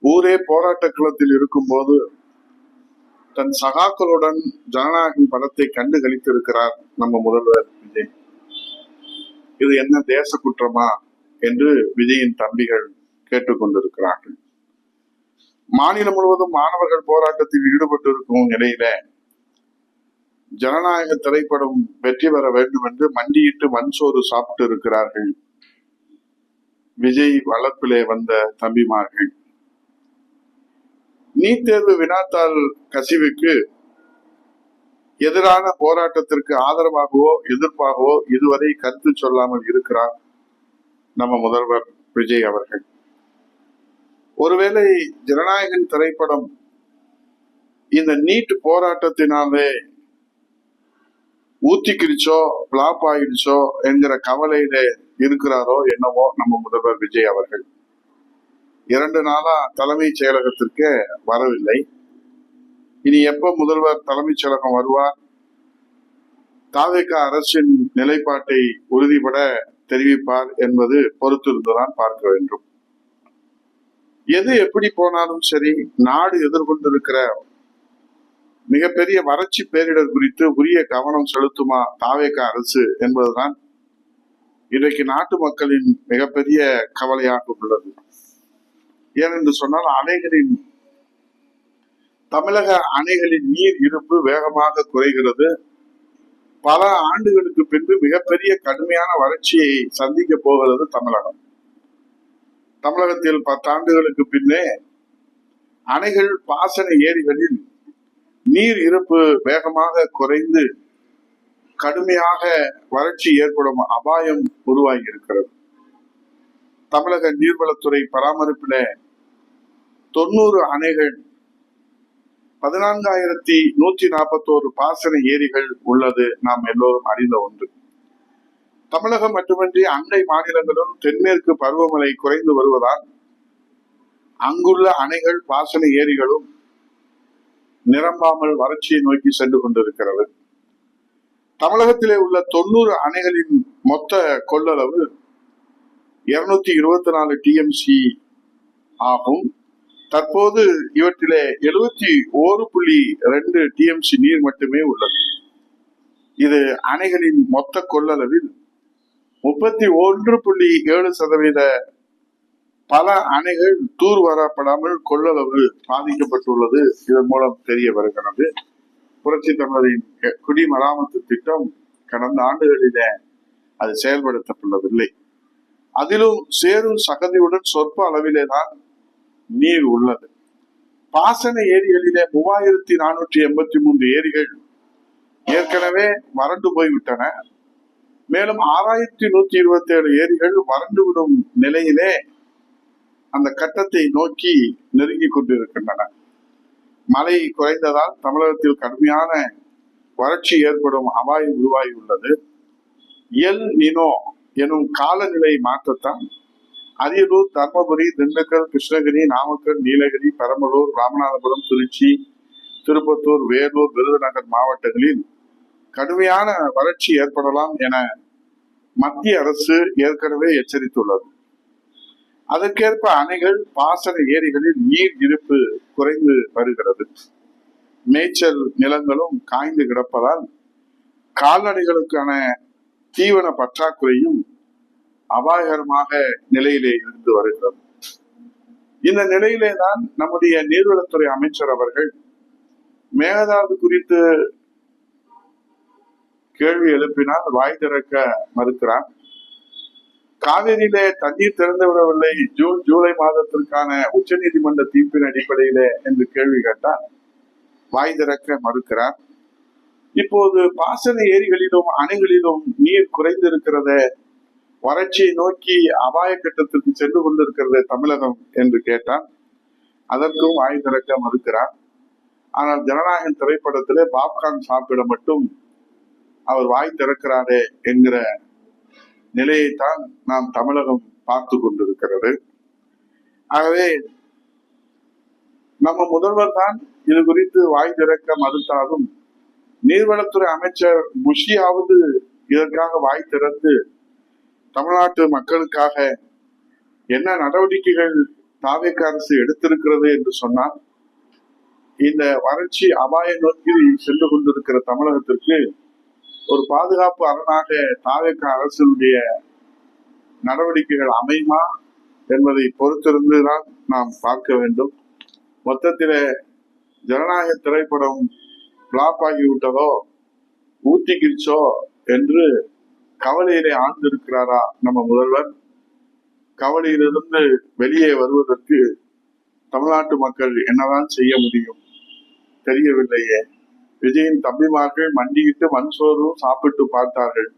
ஊரே போராட்ட களத்தில் இருக்கும் போது தன் சகாக்களுடன் ஜனநாயகம் படத்தை கண்டு கழித்திருக்கிறார் நம்ம முதல்வர் விஜய். இது என்ன தேச குற்றமா என்று விஜயின் தம்பிகள் கேட்டுக்கொண்டிருக்கிறார்கள். மாநிலம் முழுவதும் மாணவர்கள் போராட்டத்தில் ஈடுபட்டு இருக்கும் நிலையில ஜனநாயக திரைப்படம் வெற்றி பெற வேண்டும் என்று மண்டியிட்டு மண்சோறு சாப்பிட்டு இருக்கிறார்கள் விஜய் வளர்ப்பிலே வந்த தம்பிமார்கள். நீட் தேர்வு வினாத்தாள் கசிவுக்கு எதிரான போராட்டத்திற்கு ஆதரவாகவோ எதிர்ப்பாகவோ இதுவரை கருத்து சொல்லாமல் இருக்கிறார் நம்ம முதல்வர் விஜய் அவர்கள். ஒருவேளை ஜனநாயகன் திரைப்படம் இந்த நீட் போராட்டத்தினாலே ஊத்திக்கிடுச்சோ பிளாப் ஆயிடுச்சோ என்கிற கவலையில இருக்கிறாரோ என்னவோ நம்ம முதல்வர் விஜய் அவர்கள். 2 நாளா தலைமைச் செயலகத்திற்கு வரவில்லை. இனி எப்ப முதல்வர் தலைமைச் செயலகம் வருவார், தாவேக அரசின் நிலைப்பாட்டை உறுதிபட தெரிவிப்பார் என்பது பொறுத்திருந்துதான் பார்க்க வேண்டும். எது எப்படி போனாலும் சரி, நாடு எதிர்கொண்டிருக்கிற மிகப்பெரிய வறட்சி பேரிடர் குறித்து உரிய கவனம் செலுத்துமா தாவேக அரசு என்பதுதான் இன்றைக்கு நாட்டு மக்களின் மிகப்பெரிய கவலையாக உள்ளது. ஏனென்று சொன்னால் தமிழக அணைகளின் நீர் இருப்பு வேகமாக குறைகிறது. பல ஆண்டுகளுக்கு பின்பு மிகப்பெரிய கடுமையான வறட்சியை சந்திக்க போகிறது தமிழகம். தமிழகத்தில் 10 ஆண்டுகளுக்கு பின்னே அணைகள் பாசன ஏரிகளில் நீர் இருப்பு வேகமாக குறைந்து கடுமையாக வறட்சி ஏற்படும் அபாயம் உருவாகி இருக்கிறது. தமிழக நீர்வளத்துறை பராமரிப்பில 90 அணைகள் 14,141 பாசன ஏரிகள் உள்ளது நாம் எல்லோரும் அறிந்த ஒன்று. தமிழகம் மட்டுமின்றி அண்டை மாநிலங்களும் தென்மேற்கு பருவமழை குறைந்து வருவதால் அங்குள்ள அணைகள் பாசன ஏரிகளும் நிரம்பாமல் வறட்சியை நோக்கி சென்று கொண்டிருக்கிறது. தமிழகத்திலே உள்ள 90 அணைகளின் மொத்த கொள்ளளவு 224 TMC ஆகும். தற்போது இவற்றிலே 71.2 TMC நீர் மட்டுமே உள்ளது. இது அணைகளின் மொத்த கொள்ளளவில் 31.7%. பல அணைகள் தூர் வரப்படாமல் கொள்ளளவு பாதிக்கப்பட்டுள்ளது. இதன் மூலம் தெரிய வருகிறது. புரட்சி தமிழரின் குடிமராமத்து திட்டம் கடந்த ஆண்டுகளிலே அது செயல்படுத்தப்படவில்லை. அதிலும் சேரும் சகதியுடன் சொற்ப அளவிலே தான் நீர் உள்ளது. பாசன ஏரிகளிலே 3,483 ஏரிகள் ஏற்கனவே வறண்டு போய்விட்டன. மேலும் 6,127 ஏரிகள் வறண்டுவிடும் நிலையிலே அந்த கட்டத்தை நோக்கி நெருங்கி கொண்டிருக்கின்றன. மழை குறைந்ததால் தமிழகத்தில் கடுமையான வறட்சி ஏற்படும் அபாயம் உருவாகி உள்ளது. எல் நினோ எனும் காலநிலை மாற்றத்தால் அரியலூர், தர்மபுரி, திண்டுக்கல், கிருஷ்ணகிரி, நாமக்கல், நீலகிரி, பெரம்பலூர், ராமநாதபுரம், திருச்சி, திருப்பத்தூர், வேலூர், விருதுநகர் மாவட்டங்களில் கடுமையான வறட்சி ஏற்படலாம் என மத்திய அரசு ஏற்கனவே எச்சரித்துள்ளது. அதற்கேற்ப அணைகள், பாசன ஏரிகளில் நீர் இருப்பு குறைந்து வருகிறது. மேய்ச்சல் நிலங்களும் காய்ந்து கிடப்பதால் கால்நடைகளுக்கான தீவன பற்றாக்குறையும் அபாயகரமாக நிலையிலே இருந்து வருகிறது. இந்த நிலையிலே தான் நம்முடைய நீர்வளத்துறை அமைச்சர் அவர்கள் மேகதாது குறித்து கேள்வி எழுப்பினால் வாய் திறக்க மறுக்கிறார். காவிரியிலே தண்ணீர் திறந்து விடவில்லை ஜூன் ஜூலை மாதத்திற்கான உச்ச நீதிமன்ற தீர்ப்பின் அடிப்படையிலே என்று கேள்வி கேட்டால் வாய் திறக்க மறுக்கிறார். இப்போது பாசன ஏரிகளிலும் அணைகளிலும் நீர் குறைந்திருக்கிறத, வறட்சியை நோக்கி அபாய கட்டத்திற்கு சென்று கொண்டிருக்கிறது தமிழகம் என்று கேட்டால் அதற்கும் வாய் திறக்க மறுக்கிறார். ஆனால் ஜனநாயகன் திரைப்படத்திலே பாப்கார்ன் சாப்பிட மட்டும் அவர் வாய் திறக்கிறாரே என்கிற நிலையைத்தான் நாம் தமிழகம் பார்த்து கொண்டிருக்கிறது. ஆகவே நம்ம முதல்வர் தான் இது குறித்து வாய் திறக்க மறுத்தாலும் நீர்வளத்துறை அமைச்சர் புஷியாவது இதற்காக வாய் திறந்து தமிழ்நாட்டு மக்களுக்காக என்ன நடவடிக்கைகள் தாவேக அரசு எடுத்திருக்கிறது என்று சொன்னால், இந்த வறட்சி அபாய நோக்கி சென்று கொண்டிருக்கிற தமிழகத்திற்கு ஒரு பாதுகாப்பு அரணாக தாவேக அரசினுடைய நடவடிக்கைகள் அமையுமா என்பதை பொறுத்திருந்துதான் நாம் பார்க்க வேண்டும். மொத்தத்தில ஜனநாயக திரைப்படம் பிளாப் ஆகிவிட்டதோ, ஊத்திக்கிச்சோ என்று கவலையிலே ஆழ்ந்திருக்கிறாரா நம்ம முதல்வர்? கவலையிலிருந்து வெளியே வருவதற்கு தமிழ்நாட்டு மக்கள் என்னதான் செய்ய முடியும் தெரியவில்லையே. விஜயின் தம்பிமார்கள் மண்டியிட்டு மண்சோறும் சாப்பிட்டு பார்த்தார்கள்,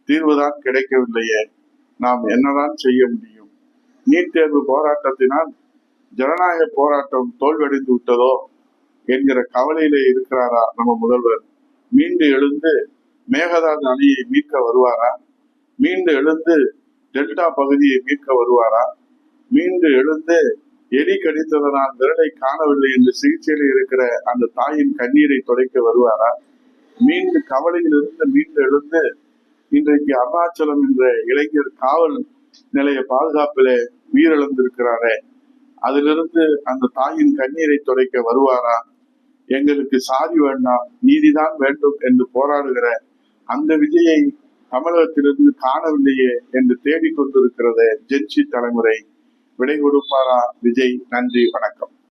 தீர்வுதான் கிடைக்கவில்லையே. நாம் என்னதான் செய்ய முடியும்? நீட் தேர்வு போராட்டத்தினால் ஜனநாயக போராட்டம் தோல்வடைந்து விட்டதோ என்கிற கவலையிலே இருக்கிறாரா நம்ம முதல்வர்? மீண்டு எழுந்து மேகதாது அணையை மீட்க வருவாரா? மீண்டு எழுந்து டெல்டா பகுதியை மீட்க வருவாரா? மீண்டு எழுந்து எலி கடித்ததனால் விரலை காணவில்லை என்று சிகிச்சையில் இருக்கிற அந்த தாயின் கண்ணீரை துடைக்க வருவாரா? மீண்டு கவலையிலிருந்து மீண்டு எழுந்து இன்றைக்கு அருணாச்சலம் என்ற இளைஞர் காவல் நிலைய பாதுகாப்பிலே உயிரிழந்திருக்கிறாரே, அதிலிருந்து அந்த தாயின் கண்ணீரை துடைக்க வருவாரா? எங்களுக்கு சாதி வேண்டாம், நீதிதான் வேண்டும் என்று போராடுகிற அந்த விஜயை தமிழகத்திலிருந்து காணவில்லையே என்று தேடிக்கொண்டிருக்கிறது ஜென்சி தலைமுறை. விடை கொடுப்பாரா விஜய்? நன்றி, வணக்கம்.